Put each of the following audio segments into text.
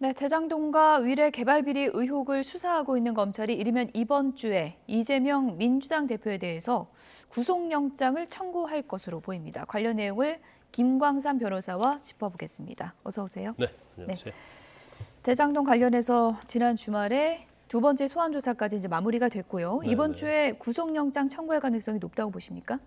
네, 대장동과 위례 개발 비리 의혹을 수사하고 있는 검찰이 이르면 이번 주에 이재명 민주당 대표에 대해서 구속영장을 청구할 것으로 보입니다. 관련 내용을 김광삼 변호사와 짚어보겠습니다. 어서 오세요. 네, 네, 안녕하세요. 대장동 관련해서 지난 주말에 두 번째 소환 조사까지 이제 마무리가 됐고요. 네, 이번 네. 주에 구속영장 청구할 가능성이 높다고 보십니까?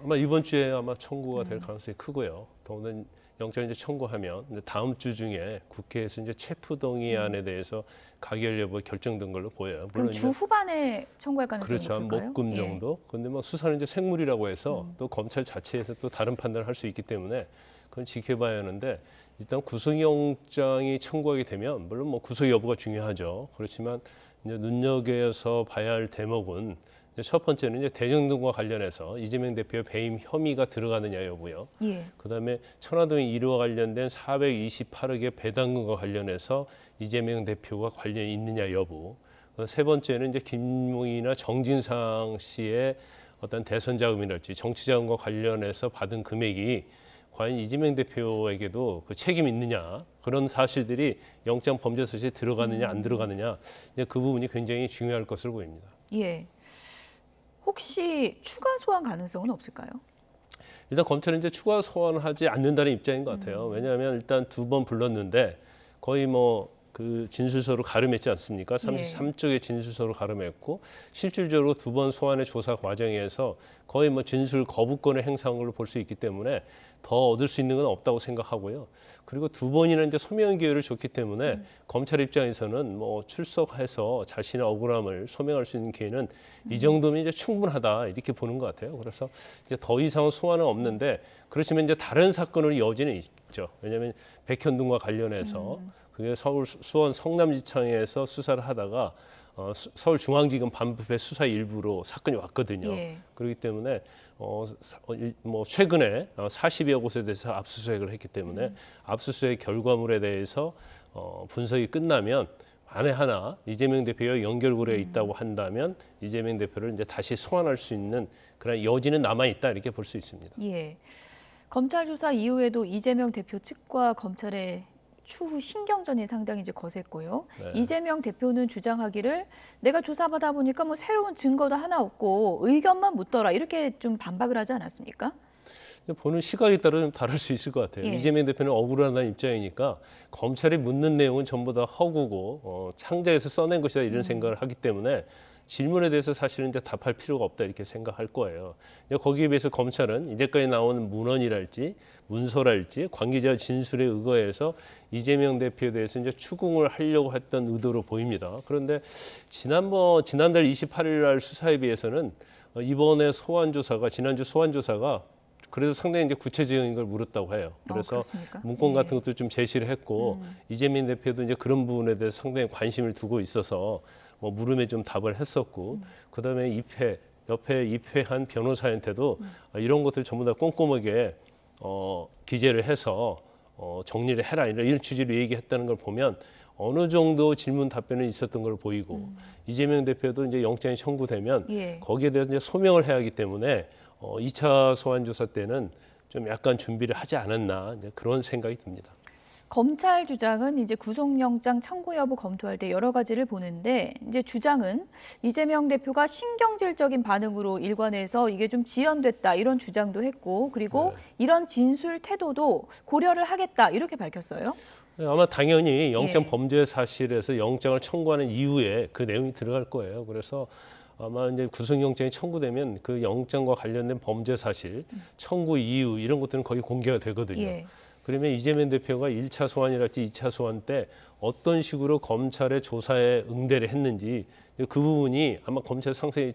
아마 이번 주에 아마 청구가 될 가능성이 크고요. 더군다나 영장 이제 청구하면 이제 다음 주 중에 국회에서 이제 체포 동의안에 대해서 가결 여부 결정된 걸로 보여요. 그럼 물론 주 후반에 청구할 가능성이 그렇죠, 한 높을까요? 목금 예. 정도. 그런데 뭐 수사는 이제 생물이라고 해서 또 검찰 자체에서 또 다른 판단을 할 수 있기 때문에 그건 지켜봐야 하는데 일단 구속영장이 청구하게 되면 물론 뭐 구속 여부가 중요하죠. 그렇지만 이제 눈여겨서 봐야 할 대목은 이제 첫 번째는 이제 대장동과 관련해서 이재명 대표의 배임 혐의가 들어가느냐 여부요. 예. 그다음에 천화동 1호와 관련된 428억의 배당금과 관련해서 이재명 대표가 관련이 있느냐 여부. 세 번째는 이제 김용이나 정진상 씨의 어떤 대선 자금이랄지 정치 자금과 관련해서 받은 금액이 과연 이재명 대표에게도 그 책임이 있느냐 그런 사실들이 영장 범죄 사실에 들어가느냐 안 들어가느냐 이제 그 부분이 굉장히 중요할 것으로 보입니다. 예. 혹시 추가 소환 가능성은 없을까요? 일단 검찰은 이제 추가 소환하지 않는다는 입장인 것 같아요. 왜냐하면 일단 두 번 불렀는데 거의 뭐 그 진술서로 가름했지 않습니까? 33쪽의 진술서로 가름했고 실질적으로 두 번 소환의 조사 과정에서 거의 뭐 진술 거부권을 행사한 걸로 볼 수 있기 때문에 더 얻을 수 있는 건 없다고 생각하고요. 그리고 두 번이나 이제 소명 기회를 줬기 때문에 검찰 입장에서는 뭐 출석해서 자신의 억울함을 소명할 수 있는 기회는 이 정도면 이제 충분하다 이렇게 보는 것 같아요. 그래서 이제 더 이상 소환은 없는데 그렇지만 이제 다른 사건으로 여지는 있죠. 왜냐하면 백현동과 관련해서 그게 서울 수원 성남지청에서 수사를 하다가 서울중앙지검 반부패 수사 일부로 사건이 왔거든요. 예. 그렇기 때문에 뭐 최근에 40여 곳에 대해서 압수수색을 했기 때문에 압수수색 결과물에 대해서 분석이 끝나면 만에 하나 이재명 대표와 연결고리가 있다고 한다면 이재명 대표를 이제 다시 소환할 수 있는 그런 여지는 남아 있다 이렇게 볼 수 있습니다. 예. 검찰 조사 이후에도 이재명 대표 측과 검찰의 추후 신경전이 상당히 이제 거셌고요. 네. 이재명 대표는 주장하기를 내가 조사받아 보니까 뭐 새로운 증거도 하나 없고 의견만 묻더라 이렇게 좀 반박을 하지 않았습니까? 보는 시각에 따라 좀 다를 수 있을 것 같아요. 예. 이재명 대표는 억울하다는 입장이니까 검찰이 묻는 내용은 전부 다 허구고 창자에서 써낸 것이다 이런 생각을 하기 때문에 질문에 대해서 사실은 이제 답할 필요가 없다 이렇게 생각할 거예요. 거기에 비해서 검찰은 이제까지 나온 문헌이랄지 문서랄지 관계자 진술에 의거해서 이재명 대표에 대해서 이제 추궁을 하려고 했던 의도로 보입니다. 그런데 지난달 28일 날 수사에 비해서는 이번에 소환 조사가 지난주 소환 조사가 그래도 상당히 이제 구체적인 걸 물었다고 해요. 그래서 그렇습니까? 문건 예. 같은 것도 좀 제시를 했고 이재명 대표도 이제 그런 부분에 대해서 상당히 관심을 두고 있어서 뭐 물음에 좀 답을 했었고 그다음에 옆에 입회한 변호사한테도 이런 것들 전부 다 꼼꼼하게 기재를 해서 정리를 해라 이런 취지로 얘기했다는 걸 보면 어느 정도 질문 답변은 있었던 걸 보이고 이재명 대표도 이제 영장이 청구되면 예. 거기에 대해서 이제 소명을 해야 하기 때문에 2차 소환 조사 때는 좀 약간 준비를 하지 않았나 이제 그런 생각이 듭니다. 검찰 주장은 이제 구속영장 청구 여부 검토할 때 여러 가지를 보는데 이제 주장은 이재명 대표가 신경질적인 반응으로 일관해서 이게 좀 지연됐다 이런 주장도 했고 그리고 네. 이런 진술 태도도 고려를 하겠다 이렇게 밝혔어요. 아마 당연히 영장 예. 범죄 사실에서 영장을 청구하는 이후에 그 내용이 들어갈 거예요. 그래서 아마 이제 구속영장이 청구되면 그 영장과 관련된 범죄 사실, 청구 이유 이런 것들은 거의 공개가 되거든요. 예. 그러면 이재명 대표가 1차 소환이랄지 2차 소환 때 어떤 식으로 검찰의 조사에 응대를 했는지 그 부분이 아마 검찰 상세히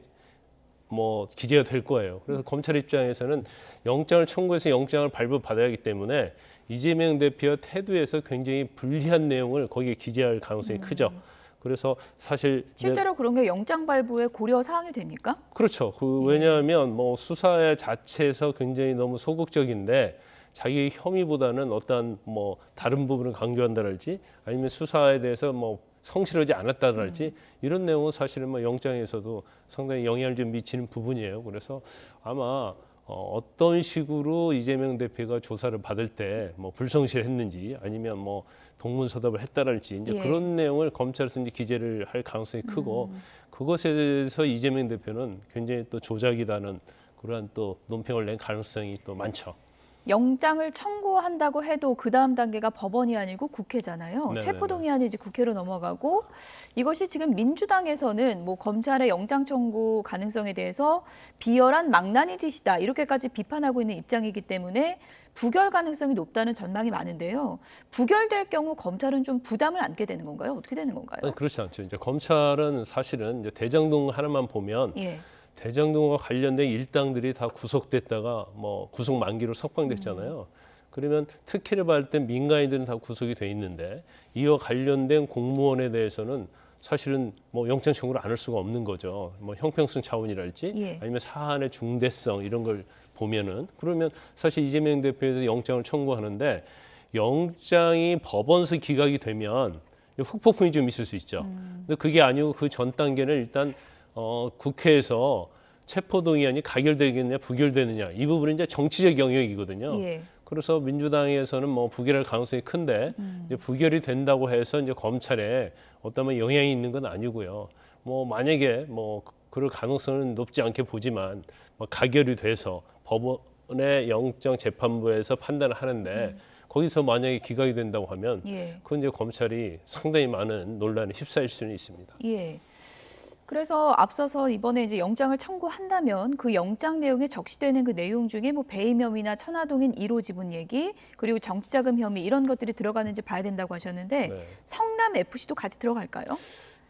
뭐 기재가 될 거예요. 그래서 검찰 입장에서는 영장을 청구해서 영장을 발부받아야 하기 때문에 이재명 대표의 태도에서 굉장히 불리한 내용을 거기에 기재할 가능성이 크죠. 그래서 사실 실제로 그런 게 영장 발부의 고려 사항이 됩니까? 그렇죠. 왜냐하면 뭐 수사 자체에서 굉장히 너무 소극적인데 자기 혐의보다는 어떤 뭐 다른 부분을 강조한다랄지 아니면 수사에 대해서 뭐 성실하지 않았다랄지 이런 내용은 사실은 뭐 영장에서도 상당히 영향을 좀 미치는 부분이에요. 그래서 아마 어떤 식으로 이재명 대표가 조사를 받을 때 뭐 불성실했는지 아니면 뭐 동문서답을 했다랄지 이제 그런 내용을 검찰에서 이제 기재를 할 가능성이 크고 그것에 대해서 이재명 대표는 굉장히 또 조작이다는 그러한 또 논평을 낸 가능성이 또 많죠. 영장을 청구한다고 해도 그 다음 단계가 법원이 아니고 국회잖아요. 네네네. 체포동의안이 이제 국회로 넘어가고 이것이 지금 민주당에서는 뭐 검찰의 영장 청구 가능성에 대해서 비열한 망나니 짓이다 이렇게까지 비판하고 있는 입장이기 때문에 부결 가능성이 높다는 전망이 많은데요. 부결될 경우 검찰은 좀 부담을 안게 되는 건가요? 어떻게 되는 건가요? 아니, 그렇지 않죠. 이제 검찰은 사실은 이제 대장동 하나만 보면 예. 대장동과 관련된 일당들이 다 구속됐다가 뭐 구속 만기로 석방됐잖아요. 그러면 특혜를 받을 때 민간인들은 다 구속이 돼 있는데 이와 관련된 공무원에 대해서는 사실은 뭐 영장 청구를 안 할 수가 없는 거죠. 뭐 형평성 차원이랄지 예. 아니면 사안의 중대성 이런 걸 보면은 그러면 사실 이재명 대표에 대해서 영장을 청구하는데 영장이 법원에서 기각이 되면 후폭풍이 좀 있을 수 있죠. 근데 그게 아니고 그 전 단계는 일단 국회에서 체포동의안이 가결되겠느냐 부결되느냐 이 부분은 이제 정치적 영역이거든요. 예. 그래서 민주당에서는 뭐 부결할 가능성이 큰데 이제 부결이 된다고 해서 이제 검찰에 어떤 영향이 있는 건 아니고요. 뭐 만약에 뭐 그럴 가능성은 높지 않게 보지만 뭐 가결이 돼서 법원의 영장 재판부에서 판단을 하는데 거기서 만약에 기각이 된다고 하면 예. 그건 이제 검찰이 상당히 많은 논란에 휩싸일 수는 있습니다. 예. 그래서 앞서서 이번에 이제 영장을 청구한다면 그 영장 내용에 적시되는 그 내용 중에 뭐 배임 혐의나 천화동인 1호 지분 얘기 그리고 정치자금 혐의 이런 것들이 들어가는지 봐야 된다고 하셨는데 네. 성남 FC도 같이 들어갈까요?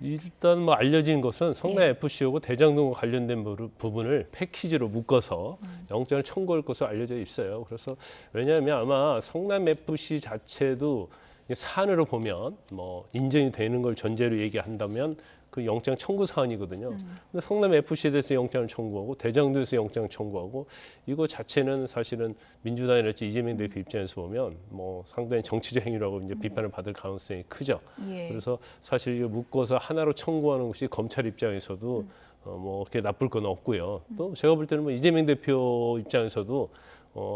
일단 뭐 알려진 것은 성남 FC하고 대장동과 관련된 부분을 패키지로 묶어서 영장을 청구할 것으로 알려져 있어요. 그래서 왜냐하면 아마 성남 FC 자체도 사안으로 보면 뭐 인정이 되는 걸 전제로 얘기한다면 그 영장 청구 사안이거든요. 근데 성남 FC에 대해서 영장을 청구하고 대장동에서 영장을 청구하고 이거 자체는 사실은 민주당이랄지 이재명 대표 입장에서 보면 뭐 상당히 정치적 행위라고 이제 비판을 받을 가능성이 크죠. 예. 그래서 사실 이거 묶어서 하나로 청구하는 것이 검찰 입장에서도 뭐 그렇게 나쁠 건 없고요. 또 제가 볼 때는 뭐 이재명 대표 입장에서도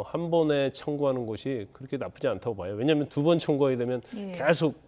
한 번에 청구하는 것이 그렇게 나쁘지 않다고 봐요. 왜냐하면 두 번 청구하게 되면 예. 계속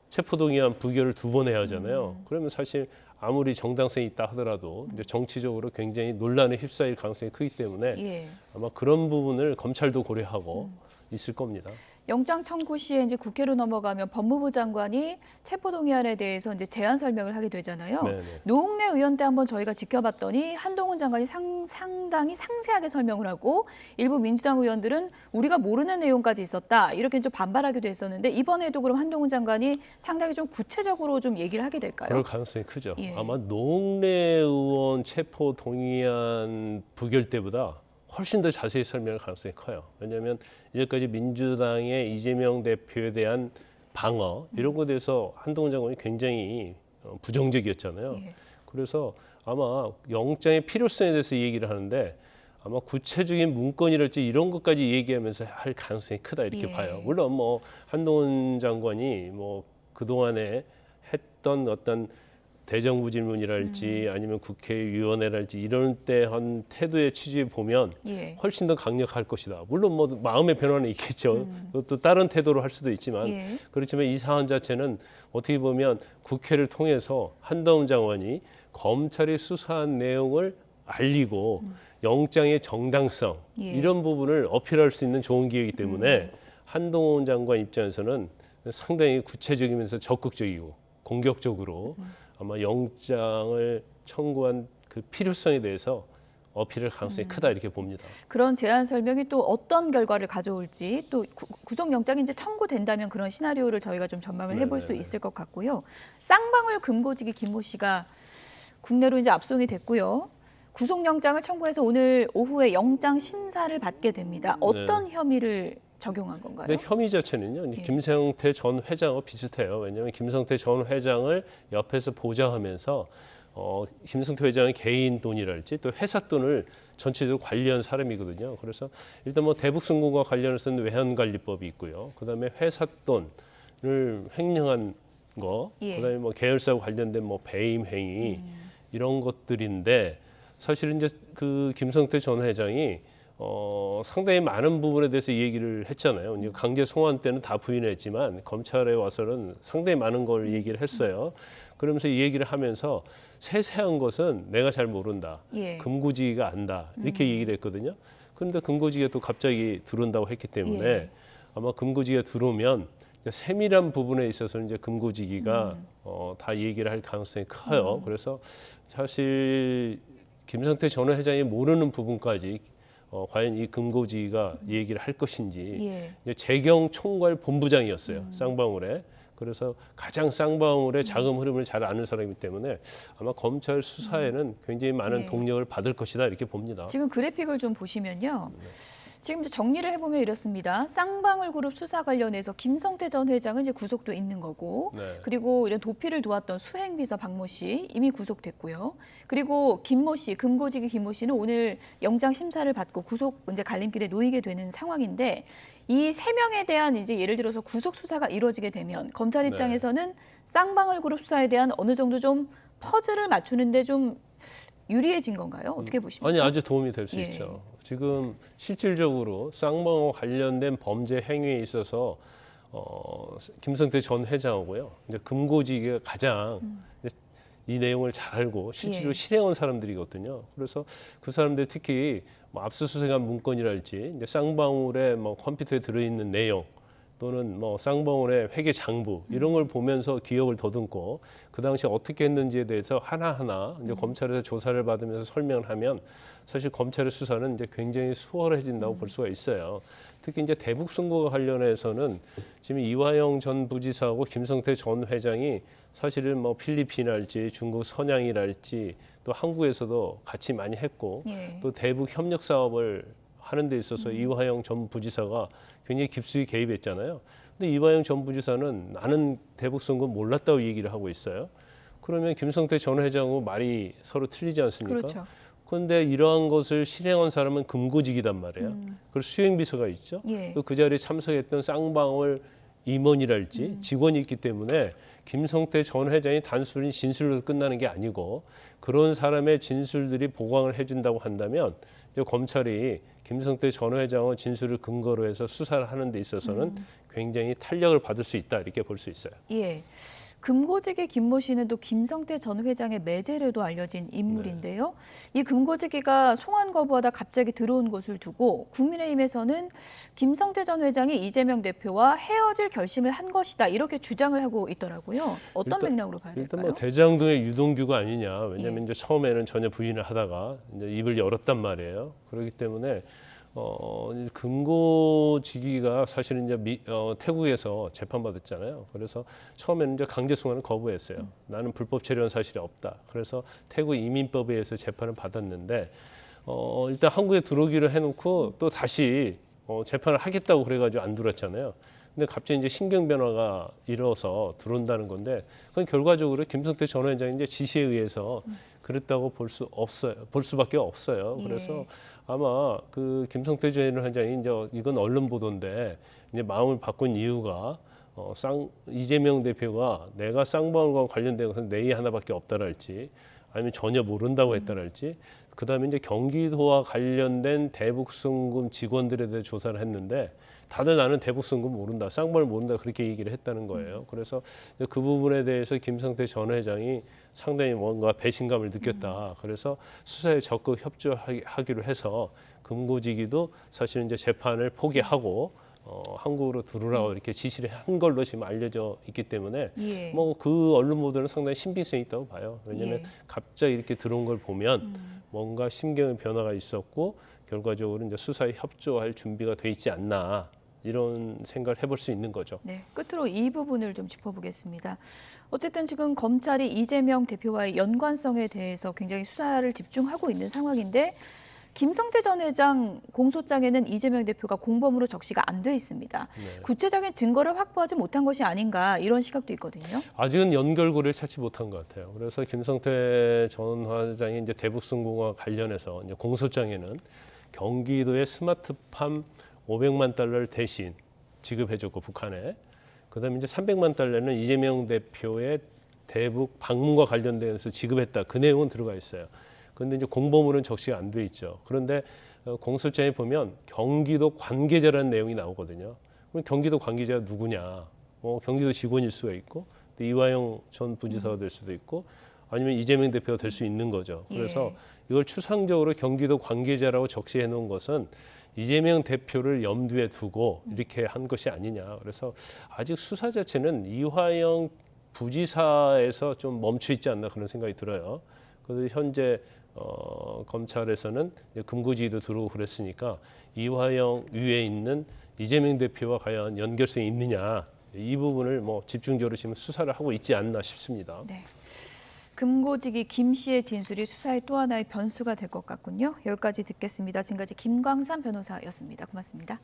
체포동의안 부결을 두 번 해야 하잖아요. 그러면 사실 아무리 정당성이 있다 하더라도 이제 정치적으로 굉장히 논란에 휩싸일 가능성이 크기 때문에 예. 아마 그런 부분을 검찰도 고려하고 있을 겁니다. 영장 청구 시에 이제 국회로 넘어가면 법무부 장관이 체포동의안에 대해서 이제 제안 설명을 하게 되잖아요. 네네. 노웅래 의원 때 한번 저희가 지켜봤더니 한동훈 장관이 상당히 상세하게 설명을 하고 일부 민주당 의원들은 우리가 모르는 내용까지 있었다 이렇게 좀 반발하기도 했었는데 이번에도 그럼 한동훈 장관이 상당히 좀 구체적으로 좀 얘기를 하게 될까요? 그럴 가능성이 크죠. 예. 아마 노웅래 의원 체포동의안 부결 때보다 훨씬 더 자세히 설명할 가능성이 커요. 왜냐하면 이제까지 민주당의 이재명 대표에 대한 방어 이런 것에 대해서 한동훈 장관이 굉장히 부정적이었잖아요. 예. 그래서 아마 영장의 필요성에 대해서 얘기를 하는데 아마 구체적인 문건이랄지 이런 것까지 얘기하면서 할 가능성이 크다 이렇게 예. 봐요. 물론 뭐 한동훈 장관이 뭐 그동안에 했던 어떤 대정부 질문이랄지 아니면 국회의원회랄지 이런 때 한 태도의 취지에 보면 예. 훨씬 더 강력할 것이다. 물론 뭐 마음의 변화는 있겠죠. 또 다른 태도로 할 수도 있지만 예. 그렇지만 이 사안 자체는 어떻게 보면 국회를 통해서 한동훈 장관이 검찰이 수사한 내용을 알리고 영장의 정당성 예. 이런 부분을 어필할 수 있는 좋은 기회이기 때문에 한동훈 장관 입장에서는 상당히 구체적이면서 적극적이고 공격적으로 아마 영장을 청구한 그 필요성에 대해서 어필할 가능성이 크다 이렇게 봅니다. 그런 제안 설명이 또 어떤 결과를 가져올지 또 구속영장이 이제 청구된다면 그런 시나리오를 저희가 좀 전망을 해볼 수 네네네. 있을 것 같고요. 쌍방울 금고지기 김모 씨가 국내로 이제 압송이 됐고요. 구속영장을 청구해서 오늘 오후에 영장 심사를 받게 됩니다. 어떤 혐의를 적용한 건가요? 근데 혐의 자체는요, 예. 김성태 전 회장과 비슷해요. 왜냐하면 김성태 전 회장을 옆에서 보좌하면서 김성태 회장의 개인 돈이랄지 또 회사 돈을 전체적으로 관리한 사람이거든요. 그래서 일단 뭐 대북송금과 관련해서 외환관리법이 있고요. 그다음에 회사 돈을 횡령한 거, 예. 그다음에 뭐 계열사와 관련된 뭐 배임 행위 이런 것들인데 사실은 이제 그 김성태 전 회장이 상당히 많은 부분에 대해서 이 얘기를 했잖아요. 이제 강제 송환 때는 다 부인했지만 검찰에 와서는 상당히 많은 걸 얘기를 했어요. 그러면서 이 얘기를 하면서 세세한 것은 내가 잘 모른다. 예. 금고지기가 안다. 이렇게 얘기를 했거든요. 그런데 금고지기가 또 갑자기 들어온다고 했기 때문에 예. 아마 금고지기가 들어오면 세밀한 부분에 있어서는 이제 금고지기가 다 얘기를 할 가능성이 커요. 그래서 사실 김성태 전 회장이 모르는 부분까지 과연 이 금고지기가 얘기를 할 것인지 예. 이제 재경 총괄 본부장이었어요. 쌍방울에. 그래서 가장 쌍방울의 자금 흐름을 잘 아는 사람이기 때문에 아마 검찰 수사에는 굉장히 많은 예. 동력을 받을 것이다 이렇게 봅니다. 지금 그래픽을 좀 보시면요. 지금 이제 정리를 해보면 이렇습니다. 쌍방울 그룹 수사 관련해서 김성태 전 회장은 이제 구속도 있는 거고, 네. 그리고 이런 도피를 도왔던 수행비서 박모 씨 이미 구속됐고요. 그리고 김모 씨, 금고지기 김모 씨는 오늘 영장 심사를 받고 구속 이제 갈림길에 놓이게 되는 상황인데, 이 세 명에 대한 이제 예를 들어서 구속 수사가 이루어지게 되면 검찰 네. 입장에서는 쌍방울 그룹 수사에 대한 어느 정도 좀 퍼즐을 맞추는데 좀 유리해진 건가요? 어떻게 보십니까? 아니 아주 도움이 될 수 예. 있죠. 지금 실질적으로 쌍방울 관련된 범죄 행위에 있어서 김성태 전 회장하고요. 이제 금고지기가 가장 이제 이 내용을 잘 알고 실제로 예. 실행한 사람들이거든요. 그래서 그 사람들 특히 뭐 압수수색한 문건이랄지 이제 쌍방울의 뭐 컴퓨터에 들어있는 내용 또는 뭐 쌍방울의 회계 장부 이런 걸 보면서 기억을 더듬고 그 당시 어떻게 했는지에 대해서 하나하나 이제 검찰에서 조사를 받으면서 설명을 하면 사실 검찰의 수사는 이제 굉장히 수월해진다고 볼 수가 있어요. 특히 이제 대북 선거와 관련해서는 지금 이화영 전 부지사하고 김성태 전 회장이 사실은 뭐 필리핀이랄지 중국 선양이랄지 또 한국에서도 같이 많이 했고 예. 또 대북 협력 사업을 하는 데 있어서 이화영 전 부지사가 굉장히 깊숙이 개입했잖아요. 근데 이화영 전 부지사는 나는 대북 선거 몰랐다고 얘기를 하고 있어요. 그러면 김성태 전 회장하고 말이 서로 틀리지 않습니까? 그렇죠. 그런데 이러한 것을 실행한 사람은 금고직이단 말이에요. 그리고 수행비서가 있죠. 예. 또 그 자리에 참석했던 쌍방울 임원이랄지 직원이 있기 때문에 김성태 전 회장이 단순히 진술로 끝나는 게 아니고 그런 사람의 진술들이 보강을 해준다고 한다면 이제 검찰이 김성태 전 회장의 진술을 근거로 해서 수사를 하는 데 있어서는 굉장히 탄력을 받을 수 있다 이렇게 볼 수 있어요. 예. 금고지기 김모 씨는 또 김성태 전 회장의 매제로도 알려진 인물인데요. 이 금고지기가 송환 거부하다 갑자기 들어온 것을 두고 국민의힘에서는 김성태 전 회장이 이재명 대표와 헤어질 결심을 한 것이다 이렇게 주장을 하고 있더라고요. 어떤 맥락으로 봐야 일단 될까요? 뭐 대장동의 유동규가 아니냐. 왜냐하면 예. 이제 처음에는 전혀 부인을 하다가 이제 입을 열었단 말이에요. 그렇기 때문에 금고지기가 사실은 이제 태국에서 재판받았잖아요. 그래서 처음에는 이제 강제 송환을 거부했어요. 나는 불법 체류한 사실이 없다. 그래서 태국 이민법에 의해서 재판을 받았는데 일단 한국에 들어오기로 해놓고 또 다시 재판을 하겠다고 그래가지고 안 들어왔잖아요. 근데 갑자기 이제 신경 변화가 일어서 들어온다는 건데 그건 결과적으로 김성태 전 회장이 이제 지시에 의해서 그랬다고 볼 수밖에 없어요. 예. 그래서 아마 그 김성태 전 회장이 이제 이건 언론 보도인데 이제 마음을 바꾼 이유가 이재명 대표가 내가 쌍방울과 관련된 것은 내의 하나밖에 없다랄지 아니면 전혀 모른다고 했다랄지 그다음에 이제 경기도와 관련된 대북송금 직원들에 대해 조사를 했는데 다들 나는 대북송금 모른다, 쌍방울 모른다 그렇게 얘기를 했다는 거예요. 그래서 그 부분에 대해서 김성태 전 회장이 상당히 뭔가 배신감을 느꼈다. 그래서 수사에 적극 협조하기로 해서 금고지기도 사실은 이제 재판을 포기하고 한국으로 들어오라고 이렇게 지시를 한 걸로 지금 알려져 있기 때문에 예. 뭐 그 언론 보도는 상당히 신빙성이 있다고 봐요. 왜냐하면 예. 갑자기 이렇게 들어온 걸 보면 뭔가 심경의 변화가 있었고 결과적으로 이제 수사에 협조할 준비가 돼 있지 않나 이런 생각을 해볼 수 있는 거죠. 네, 끝으로 이 부분을 좀 짚어보겠습니다. 어쨌든 지금 검찰이 이재명 대표와의 연관성에 대해서 굉장히 수사를 집중하고 있는 상황인데 김성태 전 회장 공소장에는 이재명 대표가 공범으로 적시가 안 돼 있습니다. 네. 구체적인 증거를 확보하지 못한 것이 아닌가 이런 시각도 있거든요. 아직은 연결고리를 찾지 못한 것 같아요. 그래서 김성태 전 회장이 이제 대북송금과 관련해서 이제 공소장에는 경기도의 스마트팜 500만 달러를 대신 지급해줬고 북한에 그다음에 이제 300만 달러는 이재명 대표의 대북 방문과 관련돼서 지급했다. 그 내용은 들어가 있어요. 그런데 이제 공범으로는 적시가 안 돼 있죠. 그런데 공소장에 보면 경기도 관계자라는 내용이 나오거든요. 그럼 경기도 관계자가 누구냐? 경기도 직원일 수가 있고 또 이화영 전 부지사가 될 수도 있고 아니면 이재명 대표가 될 수 있는 거죠. 그래서 이걸 추상적으로 경기도 관계자라고 적시해 놓은 것은 이재명 대표를 염두에 두고 이렇게 한 것이 아니냐. 그래서 아직 수사 자체는 이화영 부지사에서 좀 멈춰 있지 않나 그런 생각이 들어요. 그래서 현재 검찰에서는 금고지도 들어오고 그랬으니까 이화영 위에 있는 이재명 대표와 과연 연결성이 있느냐 이 부분을 집중적으로 지금 수사를 하고 있지 않나 싶습니다. 네. 금고지기 김 씨의 진술이 수사의 또 하나의 변수가 될 것 같군요. 여기까지 듣겠습니다. 지금까지 김광삼 변호사였습니다. 고맙습니다.